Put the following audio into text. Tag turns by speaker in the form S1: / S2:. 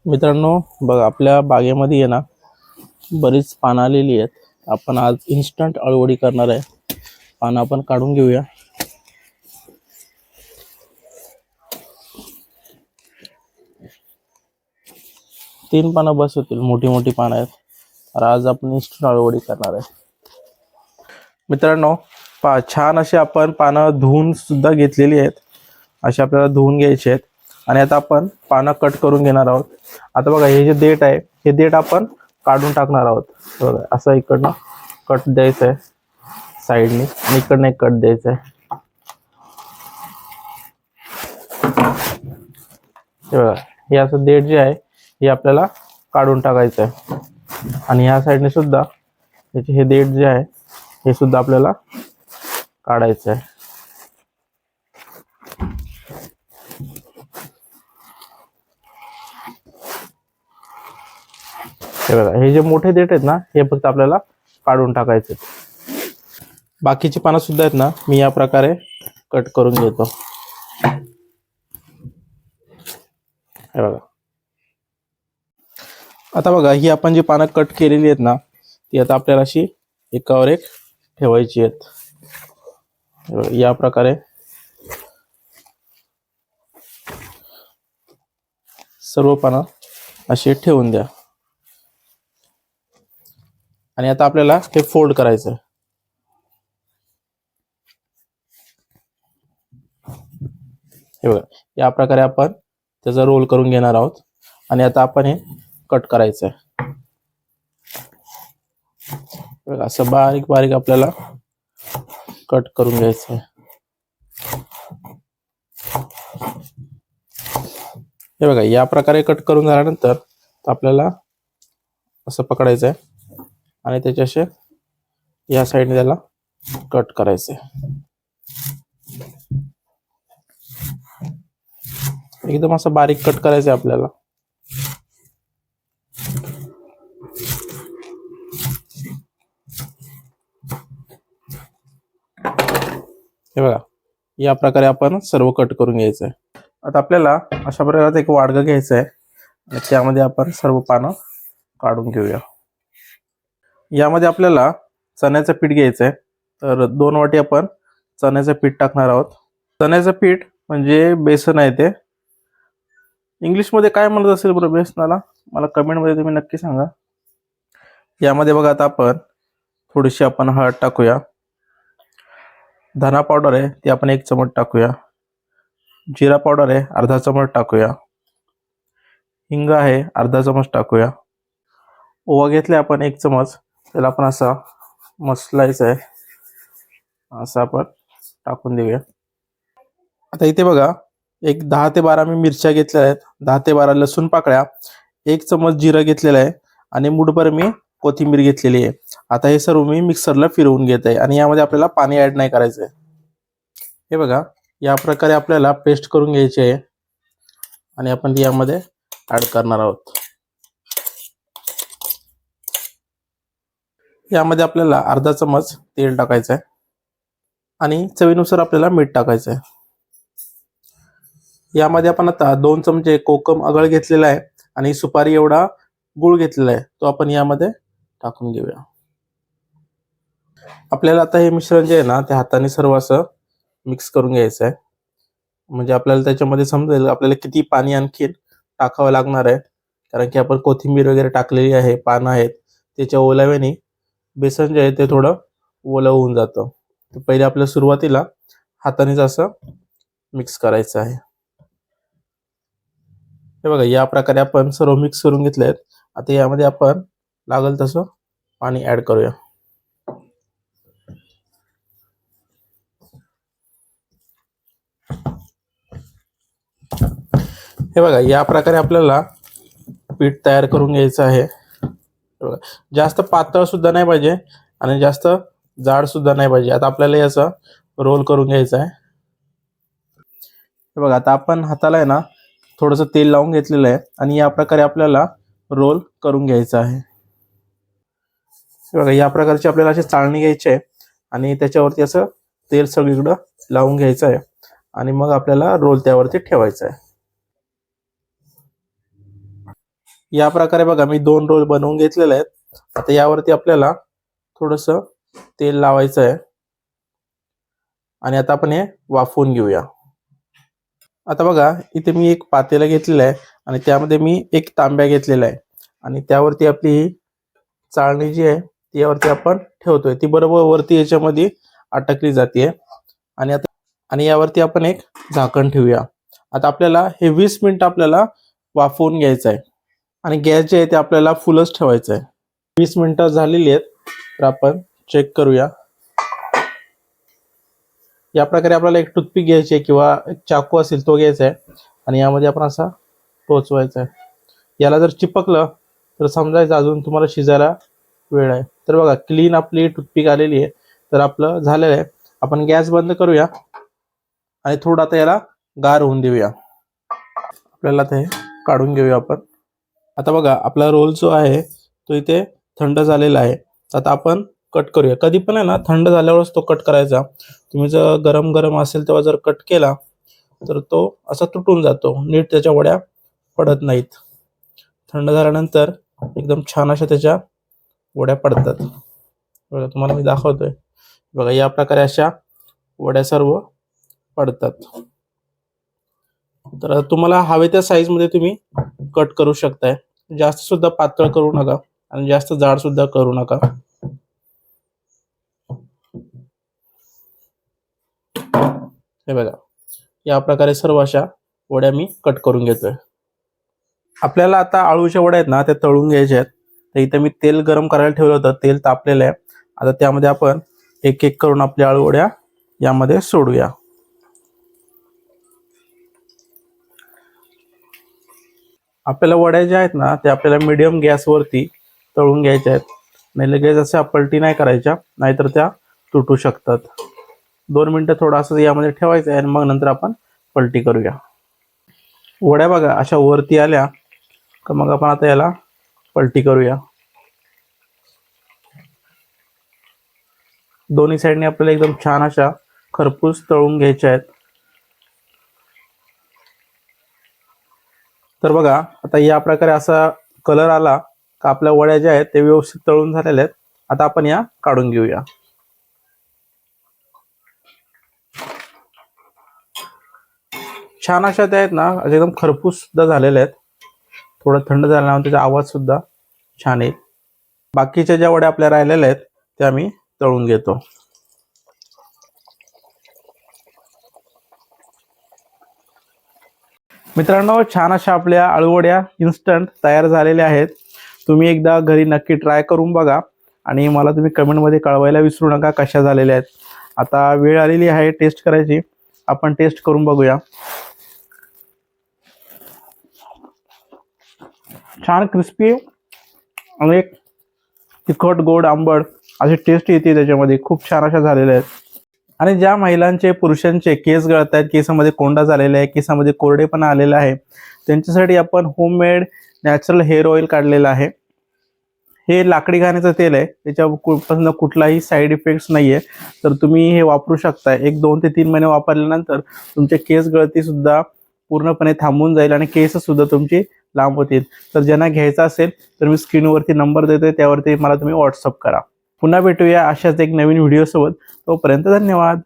S1: मित्रांनो, बघा आपल्या बागेमध्ये आहे ना बरीच पानं आलेली आहेत. आपण आज इन्स्टंट अळवडी करणार आहे. पानं आपण काढून घेऊया. तीन पानं बस होतील, मोठी मोठी पानं आहेत. तर आज आपण इन्स्टंट अळवडी करणार आहे. मित्रांनो, छान अशी आपण पानं धुवून सुद्धा घेतलेली आहेत. अशी आपल्याला धुवून घ्यायची आहेत आणि आता आपण पानं कट करून घेणार आहोत. आता बघा, हे जे देठ आहे, हे देठ आपण काढून टाकणार आहोत. बघा, असं इकडनं कट द्यायचं आहे साईडने आणि इकडनं एक कट द्यायचं आहे. हे बघा, हे असं देठ जे आहे हे आपल्याला काढून टाकायचं आहे. आणि ह्या साईडने सुद्धा याचे हे देठ जे आहे हे सुद्धा आपल्याला काढायचं आहे. हे बघा, हे जे मोठे देठ आहेत ना हे फक्त आपल्याला काढून टाकायचे. बाकीची पानं सुद्धा आहेत ना, मी या प्रकारे कट करून घेतो. हे बघा, आता बघा, ही आपण जी पानं कट केलेली आहेत ना ती आता आपल्याला अशी एकावर एक ठेवायची आहेत. या प्रकारे सर्व पानं अशी ठेवून द्या. आणि आता आपल्याला हे फोल्ड करायचं आहे. हे बघा, या प्रकारे आपण त्याचा रोल करून घेणार आहोत. आणि आता आपण हे कट करायचं आहे. बघा, असं बारीक बारीक आपल्याला कट करून घ्यायचं आहे. हे बघा, या प्रकारे कट करून झाल्यानंतर आपल्याला असं पकडायचं आहे आणि त्याच्याशी या साईडने त्याला कट करायचं आहे. एकदम असं बारीक कट करायचं आहे आपल्याला. हे बघा, या प्रकारे आपण सर्व कट करून घ्यायचं आहे. आता आपल्याला अशा प्रकारचं एक वाडगं घ्यायचं आहे आणि त्यामध्ये आपण सर्व पानं काढून घेऊया. यामध्ये आपल्याला चण्याचं पीठ घ्यायचं आहे. तर 2 वाटी आपण चण्याचं पीठ टाकणार आहोत. चण्याचं पीठ म्हणजे बेसन आहे. ते इंग्लिशमध्ये काय म्हणत असेल बरं बेसनाला, मला कमेंटमध्ये तुम्ही नक्की सांगा. यामध्ये बघा, आता आपण थोडीशी आपण हळद टाकूया. धना पावडर आहे ती आपण 1 चमच टाकूया. जिरा पावडर आहे अर्धा चमच टाकूया. हिंग आहे अर्धा चमच टाकूया. ओवा घेतला आपण 1 चमच, त्याला आपण असा मसलायचा आहे, असं आपण टाकून देऊया. आता इथे बघा, एक 10 ते 12 मी मिरच्या घेतल्या आहेत. 10 ते 12 लसूण पाकळ्या, 1 चमच जिरं घेतलेलं आहे आणि मुठभर मी कोथिंबीर घेतलेली आहे. आता हे सर्व मी मिक्सरला फिरवून घेत आहे आणि यामध्ये आपल्याला पाणी ऍड नाही करायचं आहे. हे बघा, या प्रकारे आपल्याला पेस्ट करून घ्यायची आहे आणि आपण ती यामध्ये ऍड करणार आहोत. यामध्ये आपल्याला अर्धा चमच तेल टाकायचं आहे आणि चवीनुसार आपल्याला मीठ टाकायचं आहे. यामध्ये आपण आता 2 चमचे कोकम आगळ घेतलेला आहे आणि सुपारी एवढा गुळ घेतलेला आहे, तो आपण यामध्ये टाकून घेऊया. आपल्याला आता हे मिश्रण जे आहे ना ते हाताने सर्व असं मिक्स करून घ्यायचं आहे. म्हणजे आपल्याला त्याच्यामध्ये समजेल आपल्याला किती पाणी आणखी टाकावं लागणार आहे. कारण की आपण कोथिंबीर वगैरे टाकलेली आहे, पानं आहेत, त्याच्या ओलाव्याने बेसन जे आहे ते थोडं ओलं होऊन जातं. तर पहिले आपल्याला सुरुवातीला हातानेच असं मिक्स करायचं आहे. हे बघा, या प्रकारे आपण सर्व मिक्स करून घेतले आहेत. आता यामध्ये आपण लागेल तसं पाणी ऍड करूया. हे बघा, या प्रकारे आपल्याला पीठ तयार करून घ्यायचं आहे. जास्त पातळ सुद्धा नाही पाहिजे आणि जास्त जाड सुद्धा नाही पाहिजे. आता आपल्याला याचा रोल करून घ्यायचा आहे. हे बघा, आता आपण हाताला आहे ना थोडंसं तेल लावून घेतलेलं आहे आणि या प्रकारे आपल्याला रोल करून घ्यायचा आहे. हे बघा, या प्रकारची आपल्याला अशी चाळणी घ्यायची आहे आणि त्याच्यावरती असं तेल सगळीकडं लावून घ्यायचं आहे आणि मग आपल्याला रोल त्यावरती ठेवायचा आहे. या प्रकारे बघा मी 2 रोल बनवून घेतलेले आहेत. आता यावरती आपल्याला थोडस तेल लावायचं आहे आणि आता आपण हे वाफवून घेऊया. आता बघा इथे मी एक पातेलं घेतलेलं आहे आणि त्यामध्ये मी एक तांब्या घेतलेला आहे आणि त्यावरती आपली ही चाळणी जी आहे त्यावरती आपण ठेवतोय. ती बरोबर वरती याच्यामध्ये अटकली जाते आणि यावरती आपण एक झाकण ठेवूया. आता आपल्याला हे 20 मिनिटं आपल्याला वाफवून घ्यायचं आहे आणि गॅस जे आहे ते आपल्याला फुलच ठेवायचं आहे. 20 मिनिटं झालेली आहेत तर आपण चेक करूया. या प्रकारे आपल्याला एक टूथपिक घ्यायची आहे किंवा एक चाकू असेल तो घ्यायचा आहे आणि यामध्ये आपण असा टोचवायचा आहे. याला जर चिपकलं तर समजायचं अजून तुम्हाला शिजायला वेळ आहे. तर बघा क्लीन आपली टूथपिक आलेली आहे. तर आपलं झालेलं आहे. आपण गॅस बंद करूया आणि थोडं आता याला गार होऊन देऊया. आपल्याला ते काढून घेऊया आपण. आता बघा आपला रोल जो आहे तो इथे थंड झालेला आहे. आता आपण कट करूया. कधी पण आहे ना थंड झाल्यावरच तो कट करायचा. तुम्ही जर गरम गरम असेल तेव्हा जर कट केला तर तो असा तुटून जातो, नीट त्याच्या वड्या पडत नाहीत. थंड झाल्यानंतर एकदम छान अशा त्याच्या वड्या पडतात. बघा तुम्हाला मी दाखवतोय. बघा या प्रकारे अशा वड्या सर्व पडतात. तर तुम्हाला हवे त्या साईज मध्ये तुम्ही कट करू शकताय. जास्त सुद्धा पातळ करू नका आणि जास्त जाड सुद्धा करू नका. हे बघा या प्रकारे सर्व अशा वड्या मी कट करून घेतोय. आपल्याला आता आळूच्या वड्या आहेत ना त्या तळून घ्यायच्या आहेत. तर इथे मी तेल गरम करायला ठेवलं होतं. तेल तापलेलं आहे. आता त्यामध्ये आपण एक एक करून आपल्या आळू वड्या यामध्ये सोडूया. आपल्याला वड्या ज्या आहेत ना त्या आपल्याला मीडियम गॅसवरती तळून घ्यायच्या आहेत. नाही लगेच अशा पलटी नाही करायच्या, नाहीतर त्या तुटू शकतात. 2 मिनिटं थोडंसं यामध्ये ठेवायचं आहे आणि मग नंतर आपण पलटी करूया. वड्या बघा अशा वरती आल्या का मग आपण आता याला पलटी करूया. दोन्ही साईडने आपल्याला एकदम छान अशा खरपूस तळून घ्यायच्या आहेत. तर बघा आता या प्रकारे असा कलर आला का आपल्या वड्या ज्या आहेत ते व्यवस्थित तळून झालेल्या आहेत. आता आपण या काढून घेऊया. छान अशा त्या आहेत ना एकदम खरपूस सुद्धा झालेल्या आहेत. थोडं थंड झाल्यानंतर त्याचा आवाज सुद्धा छान येईल. बाकीच्या ज्या वड्या आपल्या राहिलेल्या आहेत त्या मी तळून घेतो. मित्रांनो छान अशा आपल्या आळूवड्या इन्स्टंट तयार झालेल्या आहेत. तुम्ही एकदा घरी नक्की ट्राय करून बघा आणि मला तुम्ही कमेंटमध्ये कळवायला विसरू नका कशा झालेल्या आहेत. आता वेळ आलेली आहे टेस्ट करायची. आपण टेस्ट करून बघूया. छान क्रिस्पी आणि एक तिखट गोड आंबट अशी टेस्ट येते त्याच्यामध्ये. खूप छान अशा झालेल्या आहेत. आणि ज्या महिलांचे पुरुषांचे केस गळत आहेत, केसामध्ये कोंडा झालेला आहे, केसामध्ये कोरडेपणा आलेला आहे, त्यांच्यासाठी आपण होममेड नॅचरल हेअर ऑइल काढलेलं आहे. हे लाकडी घाण्याचं तेल आहे. त्याच्यापासून कुठलाही साईड इफेक्ट्स नाही आहे. तर तुम्ही हे वापरू शकता. 1-2 ते 3 महिने वापरल्यानंतर तुमचे केस गळती सुद्धा पूर्णपणे थांबून जाईल आणि केस सुद्धा तुमची लांब होतील. तर ज्यांना घ्यायचं असेल तर मी स्क्रीनवरती नंबर देतोय, त्यावरती मला तुम्ही व्हॉट्सअप करा. पुन्हा भेटूया अशाच एक नवीन व्हिडिओ सोबत. तोपर्यंत धन्यवाद.